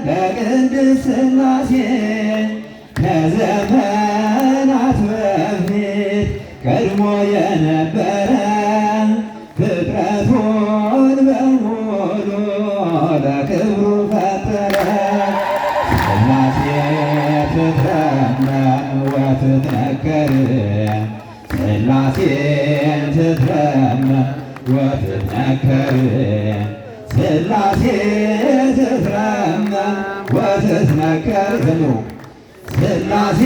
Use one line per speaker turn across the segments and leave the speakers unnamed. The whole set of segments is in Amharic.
በቅድስት ሥላሴ ከዘመናት በፊት ቀድሞ የነበረ ፍጥረቱን በሙሉ ለክብሩ ፈጠረ። ሥላሴ ትትረመም ወትትነከር ሥላሴን ትትረመም ወትትነከር ሥላሴ ትትረመም ወትትነከር ዘምሩ ሥላሴ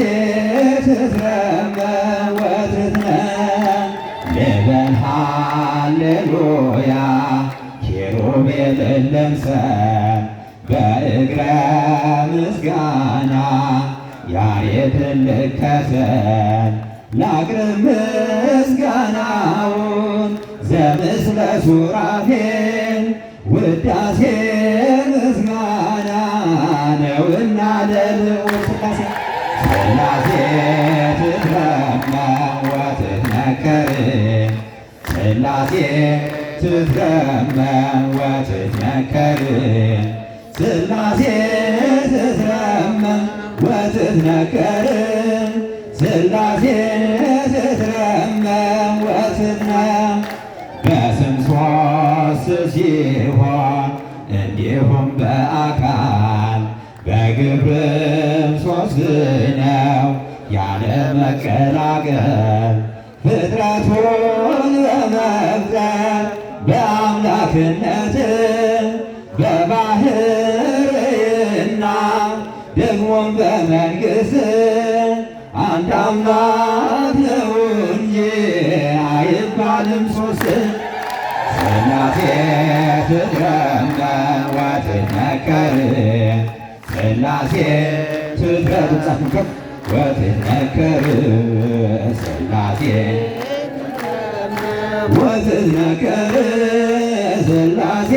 ትትረመም ወትትነከር ልበል ሃሌሉያ ኪሩቤልን ልምሰል በእግረ ምስጋና ያሬድን ልከተል ላቅርብ ምስጋናውን ዘምስለ ሱራፌል ውዳሴ ምስጋና ነውና ለልዑል ሥላሴ ትትረመም ወትትነከር ሥላሴ ትትረመም ወትትነከር ሥላሴ ትትረመም ወትትነከር ሥላሴ ትትረመም ወትትነከር በስም ሦስት ሲሆን እንዲሁም በአካል በግብርም ሦስት ነው ያለ መቀላቀል ፍጥረቱን በመፍጠር በአምላክነት በባሕርይና ደግሞም በመንግሥት አንድ አምላክ ነው እንጂ አይባልም ሦስት። ሥላሴ ትትረመም ወትትነከር ሥላሴ ትትረመም ወትትነከር ሥላሴ ወትትነከር ሥላሴ